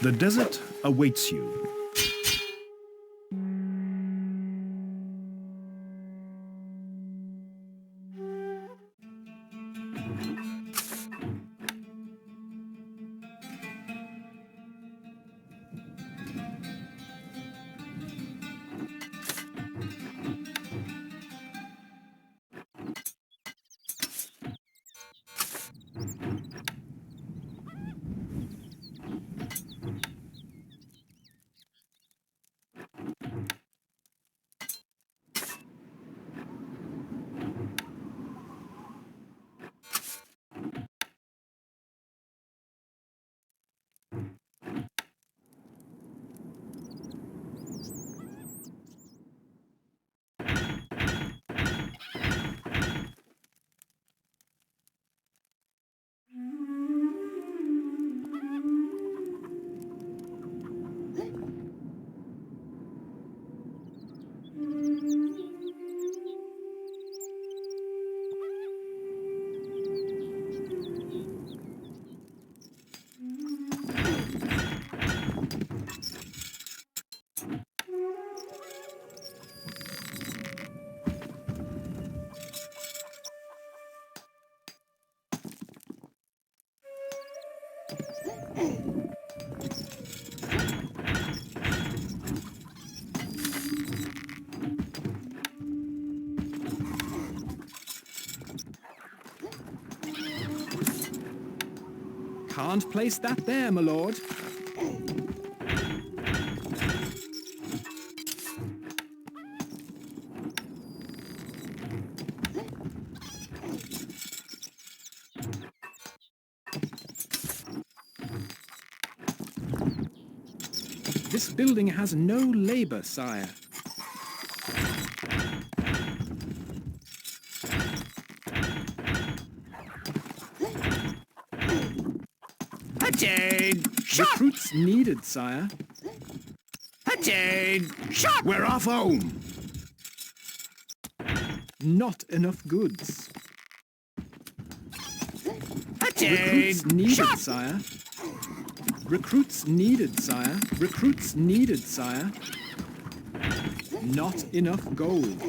The desert awaits you. Can't place that there, my lord. This building has no labor, sire. Recruits needed, sire. We're off home. Not enough goods. Recruits needed, sire. Recruits needed, sire. Recruits needed, sire. Not enough gold.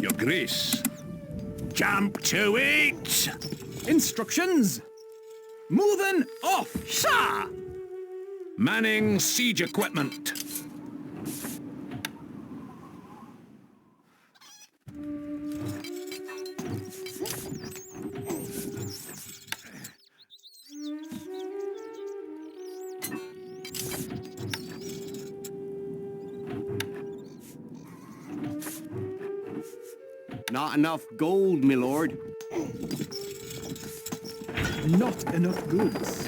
Your Grace. Jump to it! Instructions! Moving off! Sir! Manning siege equipment. Not enough gold, my lord. Not enough goods.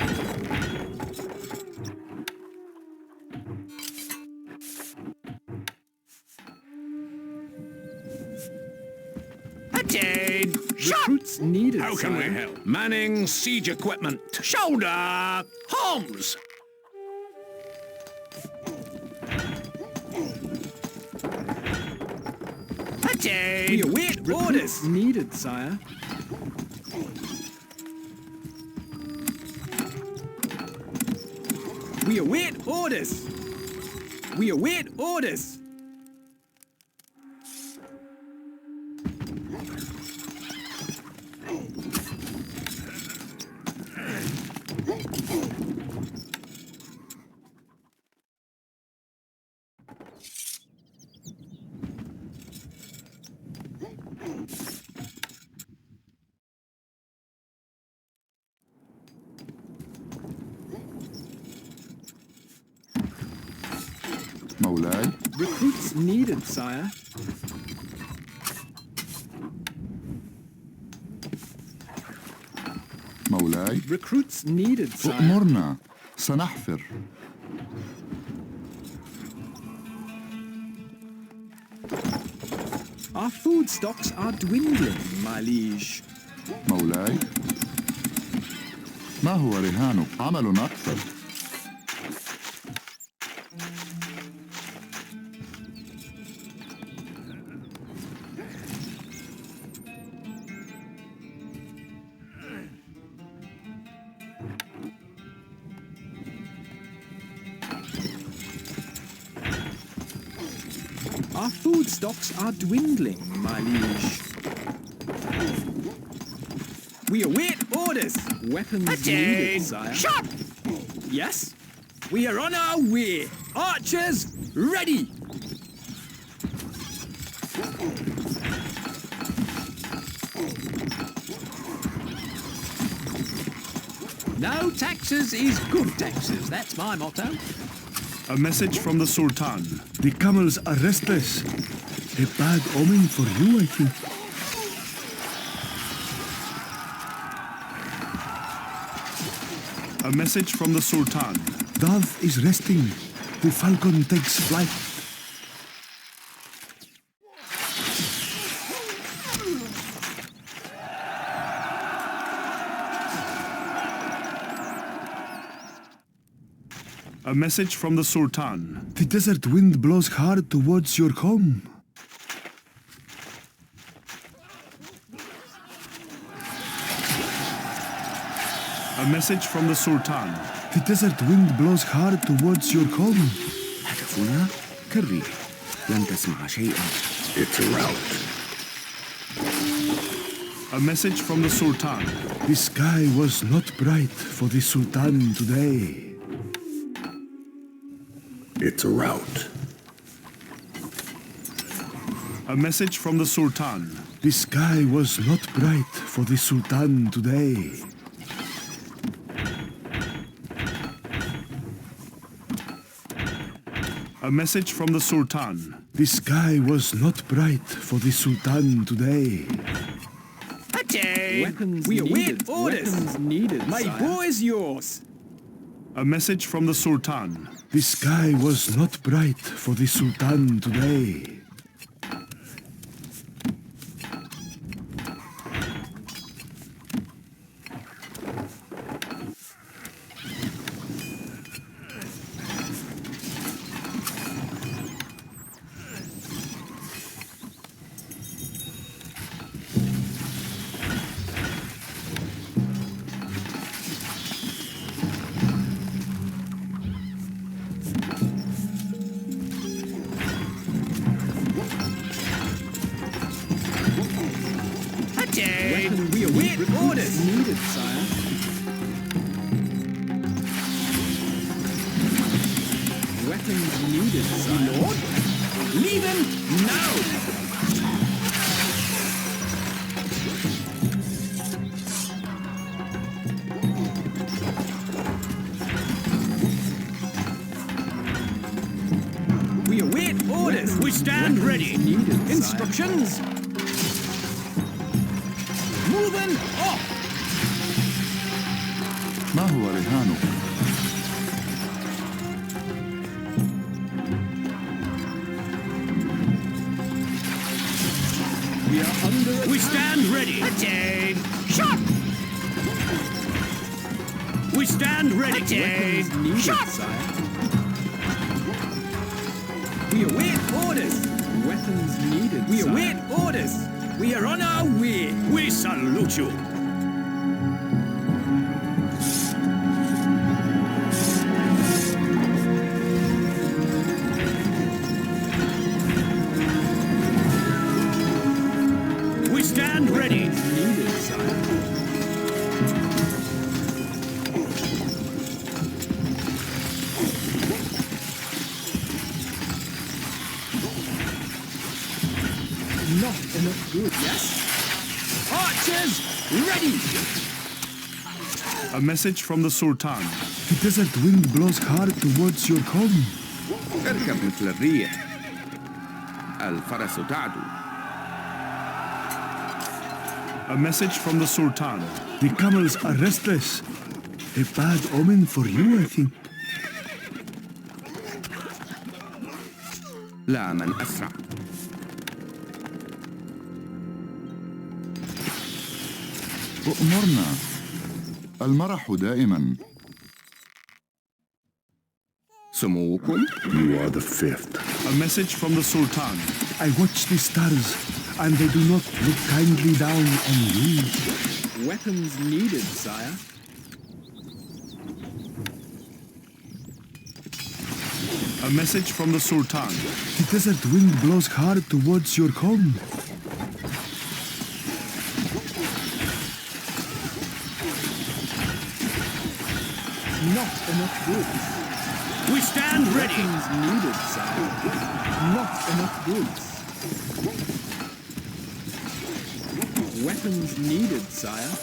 Recruits needed, How can we sire. help? Manning siege equipment. Shoulder! Holmes! We await orders. Needed, sire. We await orders. We await orders. مولاي. Recruits needed, sire. مولاي. Recruits needed, sire. أؤمرنا. سنحفر. Our food stocks are dwindling, my liege. مولاي. ما هو رهانك؟ عمل أكثر. Our food stocks are dwindling, my liege. We await orders. Weapons needed, sire. Shot! Yes? We are on our way. Archers, ready! No taxes is good taxes. That's my motto. A message from the Sultan. The camels are restless. A bad omen for you, I think. A message from the Sultan. Dove is resting. The falcon takes flight. A message from the Sultan. The desert wind blows hard towards your home. A message from the Sultan. The desert wind blows hard towards your home. هتفنا كالريح لن تسمع شيئا. It's a rout. A message from the Sultan. The sky was not bright for the Sultan today. It's a rout. A message from the Sultan. The sky was not bright for the Sultan today. A message from the Sultan. The sky was not bright for the Sultan today. Weapons We needed. await orders. Weapons needed, my sire. bow is yours. A message from the Sultan. The sky was not bright for the Sultan today. We await orders. Needed, sire. Weapons needed, sire. Lord, leave him now. We await orders. We stand ready. Needed, sire. Instructions. Moving off. ما هو رهانك؟ We are under attack. We stand ready. Attain. Shot! We stand ready. Attain. Weapons needed, Shot! sire. We await orders. Weapons needed. We sire. await orders. We are on our way. We salute you. We stand ready. Needed, sire. Not enough good, yes? Archers, ready! A message from the Sultan. The desert wind blows hard towards your home. اركب مثل الريح. الفرس تعدو. A message from the Sultan. The camels are restless. A bad omen for you, I think. لا من أسرع. أؤمرنا. المرح دائما. سموكم. You are the fifth. A message from the Sultan. I watch the stars, and they do not look kindly down on you. Weapons needed, sire. A message from the Sultan. The desert wind blows hard towards your home. Not enough goods. We stand ready. Weapons needed, sire. Not enough goods. Weapons needed, sire.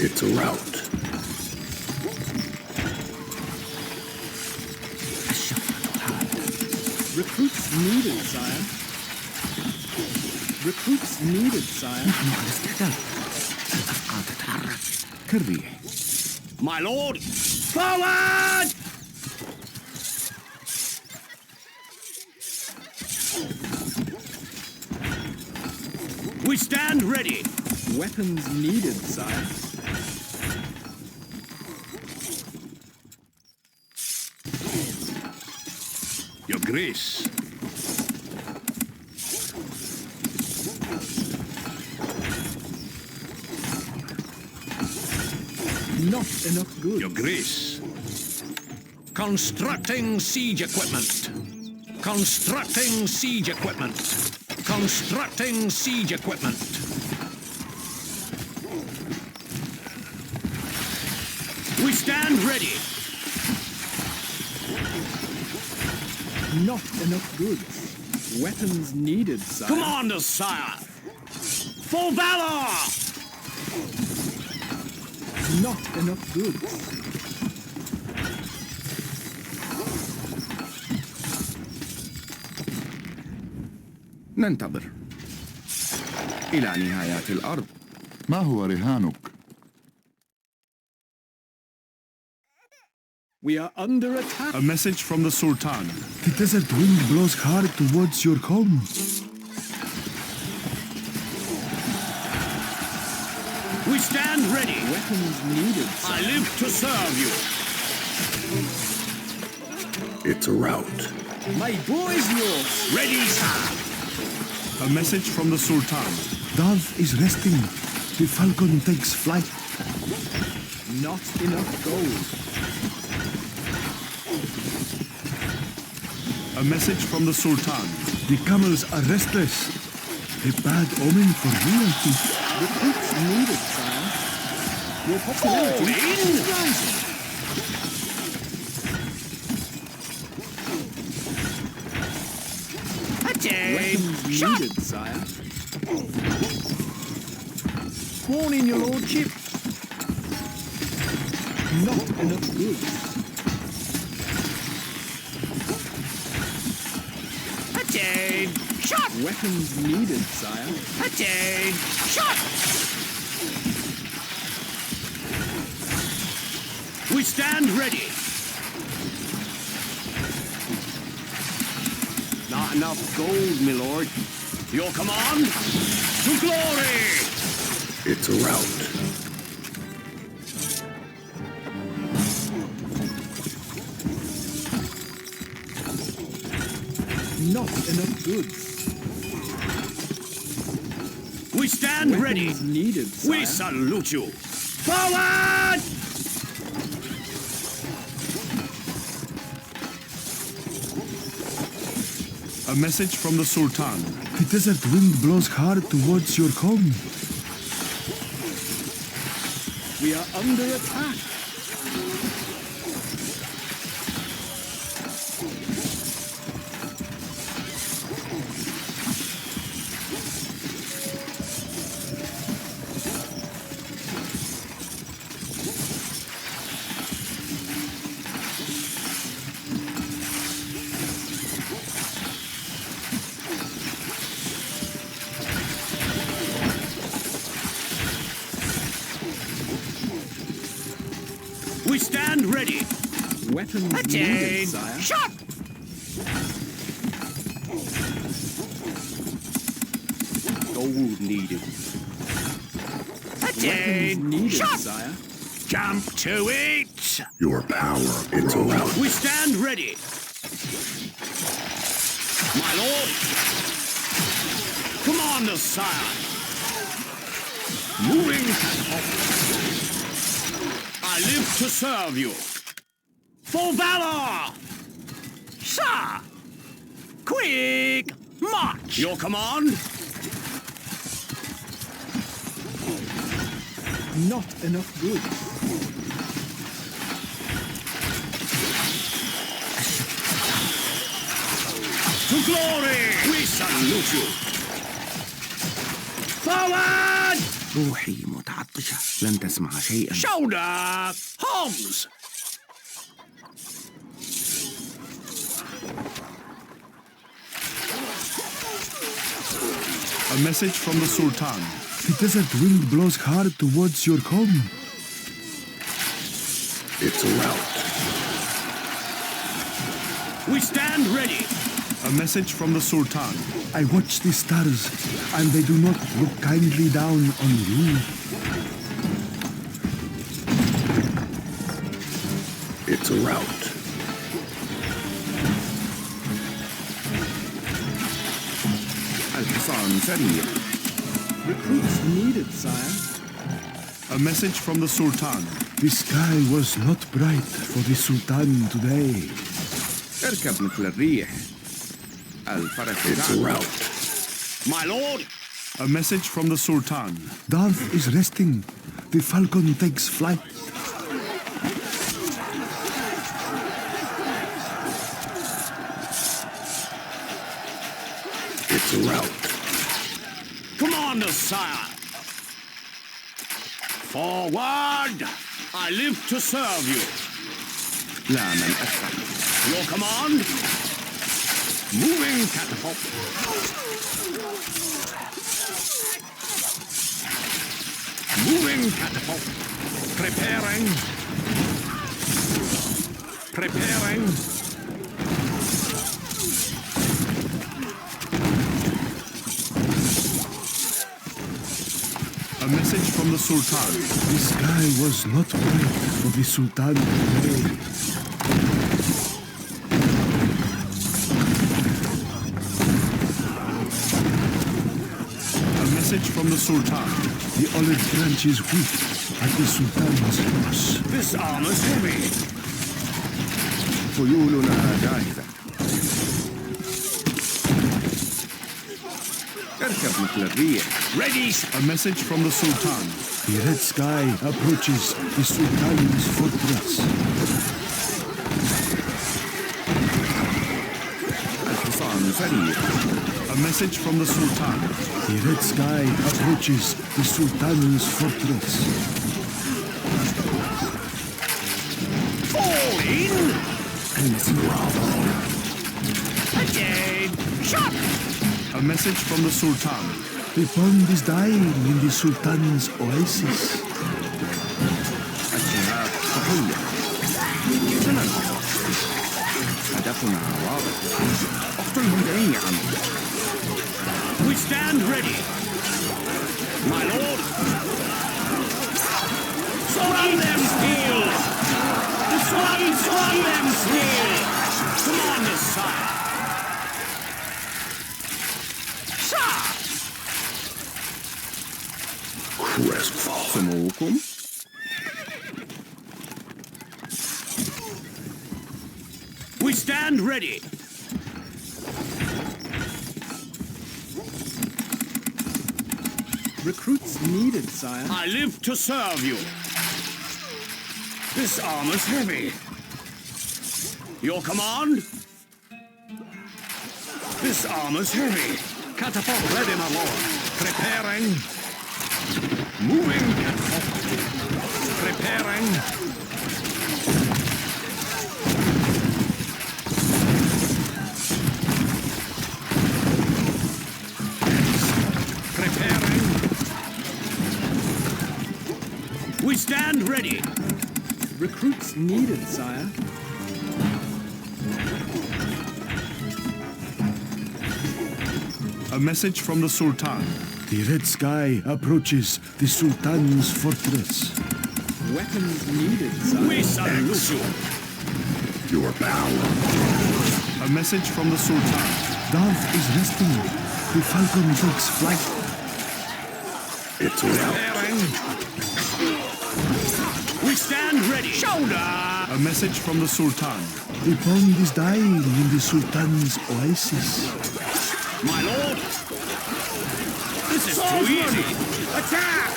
It's a rout. Recruits needed, sire. Recruits needed, sire. كالريح. My lord, forward! We stand ready. Weapons needed, sire. Your grace. Not enough goods. Your grace. Constructing siege equipment. Constructing siege equipment. Constructing siege equipment. We stand ready. Not enough goods. Weapons needed, sire. Commander, sire. For valor! Not enough goods. ننتظر إلى نهايات الأرض. ما هو رهانك؟ We are under attack. A message from the Sultan. The desert wind blows hard towards your home. We stand ready. Weapons needed, sire. I live to serve you. It's a rout. My boy's yours. Ready, sir. A message from the Sultan. Dove is resting. The falcon takes flight. Not enough gold. A message from the Sultan. The camels are restless. A bad omen for royalty. Recruits needed, sire. Your popularity is rising. Weapons needed, sire. Sworn in, your lordship. Not enough goods. Attain. Shot. Weapons needed, sire. Attain. Shot. We stand ready. Not enough gold, my lord. Your command? To glory! It's a rout. Not enough goods. We stand ready. Weapons needed, sire. We salute you. Forward! A message from the Sultan. The desert wind blows hard towards your home. We are under attack. We stand ready. Weapons needed, sire. Shot! Gold needed. Weapons needed, Shot! sire. Jump to it! Your power interrupts. We stand ready. My lord. Commander, sire. Moving catapult. I live to serve you. For valor! Sir! Quick march! Your command? Not enough wood. To glory! We salute you. Forward! روحي متعطشة لن تسمع شيئا. Shoulder! Homs! A message from the Sultan. The desert wind blows hard towards your home. It's a rout. We stand ready. A message from the Sultan. I watch the stars, and they do not look kindly down on you. It's a rout. الحصان سريع. Recruits needed, sire. A message from the Sultan. The sky was not bright for the Sultan today. اركب مثل الريح. الفرس It's a يدعم. rout. My lord. A message from the Sultan. Darth is resting. The falcon takes flight. It's a rout. Commander, sire. Forward! I live to serve you. لا من أسرع. Your command? Moving catapult. Moving catapult. Preparing. Preparing. A message from the Sultan. The sky was not bright for the Sultan today. A message from the Sultan. The olive branch is weak at the Sultan's house. This armor's heavy. خيولنا جاهزة. اركب مثل الريح. Ready. A message from the Sultan. The red sky approaches the Sultan's fortress. الحصان سريع. A message from the Sultan. The red sky approaches the Sultan's fortress. Fall in. Bravo. Again. Shot. A message from the Sultan. The pond is dying in the Sultan's oasis. الشهاب صحيح. سننتصر. هدفنا واضح. اقتلهم جميعا. We stand ready. My lord. Surround them, steel. Surround them, steel. Commander, sire. Sir. Crestfallen. سموكم. We stand ready. Recruits needed, sire. I live to serve you. This armor's heavy. Your command? This armor's heavy. Catapult ready, my lord. Preparing. Moving catapult. Preparing. Preparing. We stand ready. Recruits needed, sire. A message from the Sultan. The red sky approaches the Sultan's fortress. Weapons needed, sire. We salute you. Your power. A message from the Sultan. Darth is resting. The falcon takes flight. It's well. We stand ready. Shoulder. A message from the Sultan. The pond is dying in the Sultan's oasis. My lord. This is too easy. Attack!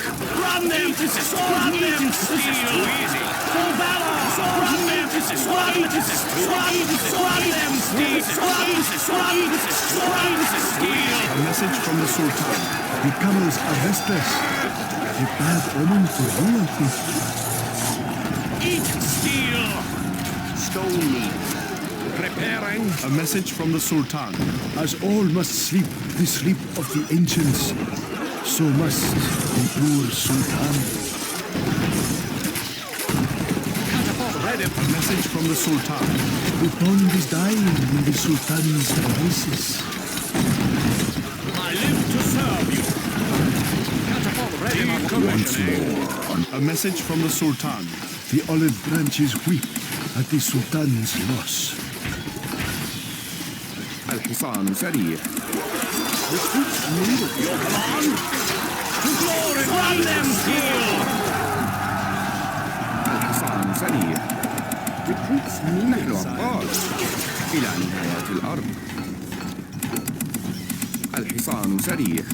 Run them! This is run them! This is too easy. For valor! Run them! This is run! This is run! This is run them! This is run! This is run! This is run! This is steel. A message from the Sultan. The camels are restless. A bad omen for you, I think. Eat steel. Stone meat. Preparing. A message from the Sultan. As all must sleep the sleep of the ancients, so must the poor Sultan. A message from the Sultan. The pond is dying in the Sultan's oasis. I live to serve you. Catapult ready for commissioning. A message from the Sultan. The olive branches weep at the Sultan's loss. الحصان سريع. Recruits needed. Your command. To glory. Run them steel. الحصان سريع. Recruits نحن needed, sire. أبطال إلى نهاية الأرض. الحصان سريع.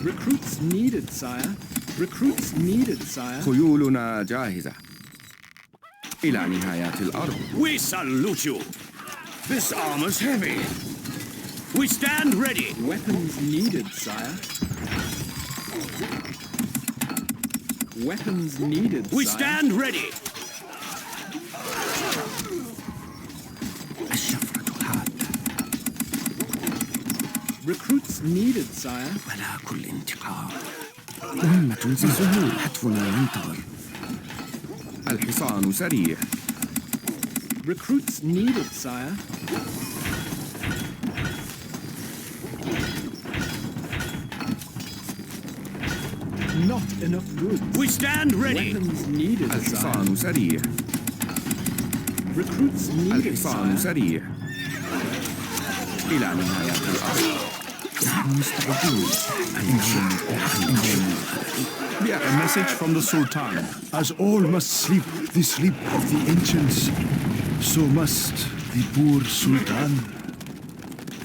Recruits needed, sire. Recruits needed, sire. خيولنا جاهزة إلى نهاية الأرض. We salute you. This armor's heavy. We stand ready. Weapons needed, sire. Weapons needed, We sire. stand ready. الشفرة حادة Recruits needed, sire. ولا كل انتقام. مهمة سهول حتفنا ينتظر. الحصان سريع. Recruits needed, sire. Not enough goods. We stand ready. Weapons needed, sire. الحصان سريع. Recruits needed, الحصان sire. سريع. إلى نهاية الأرض. نحن مستعدون. A message from the Sultan. As all must sleep the sleep of the ancients, so must the poor Sultan.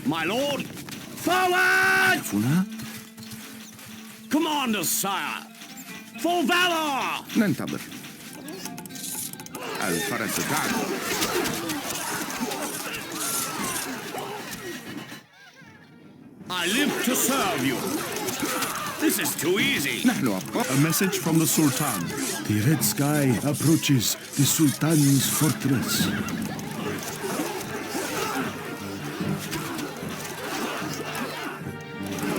My lord. Forward! هنا Commanders, sire. For valor! ننتظر. الفرس تعد. I live to serve you. This is too easy. نحن أبطال. A message from the Sultan. The red sky approaches the Sultan's fortress.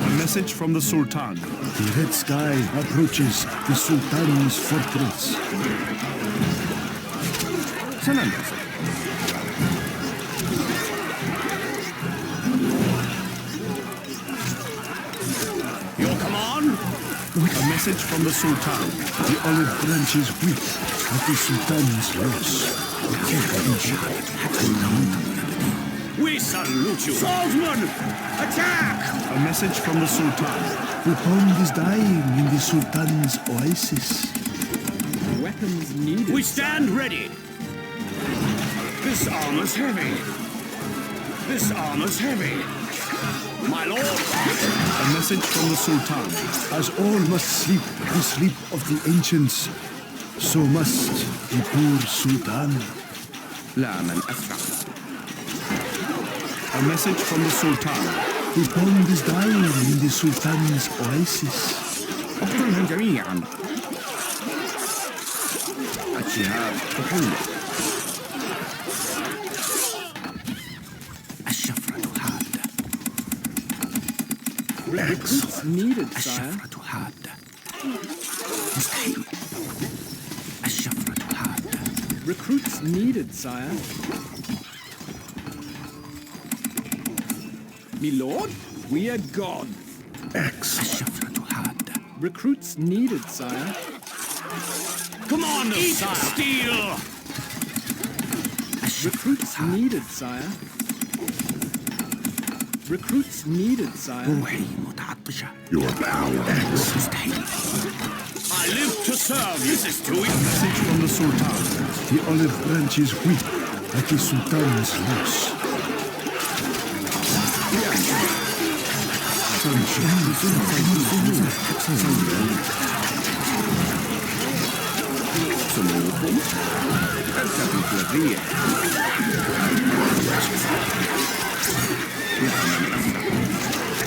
A message from the Sultan. The red sky approaches the Sultan's fortress. سننتصر. Your command? A message from the Sultan. The olive branches weep at the Sultan's loss. We salute you. Swordsman! Attack! A message from the Sultan. The pond is dying in the Sultan's oasis. Weapons needed. We stand ready. This armor's heavy. This armor's heavy. My lord. A message from the Sultan. As all must sleep the sleep of the ancients, so must the poor Sultan. لا من أسرع. A message from the Sultan. The pond is dying in the Sultan's oasis. اقتلهم جميعا. الشهاب تحلق. الشفرة حادة. Recruits needed, sire. الشفرة حادة. مستحيل. الشفرة حادة. Recruits needed, sire. Me lord, we are gone. الشفرة حادة. Recruits needed, sire. Command of steel! Recruits needed, sire. Recruits needed, sire. روحي متعطشة. Your power. مستحيل. I live to serve. This is too easy. Message from the Sultan. The olive branches weep at the Sultan's loss. سموكم ارتبوا في الريح.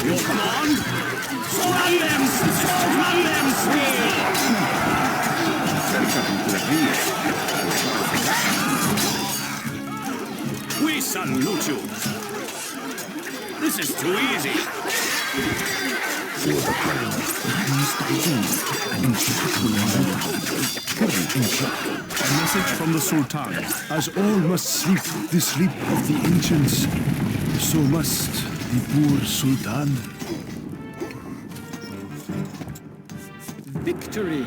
Your command? Run them! Run them, steel! ارتبوا في الريح. We salute you. This is too easy. مستعدين أن نمشي حتفنا A message from the Sultan. As all must sleep the sleep of the ancients, so must the poor Sultan. Victory!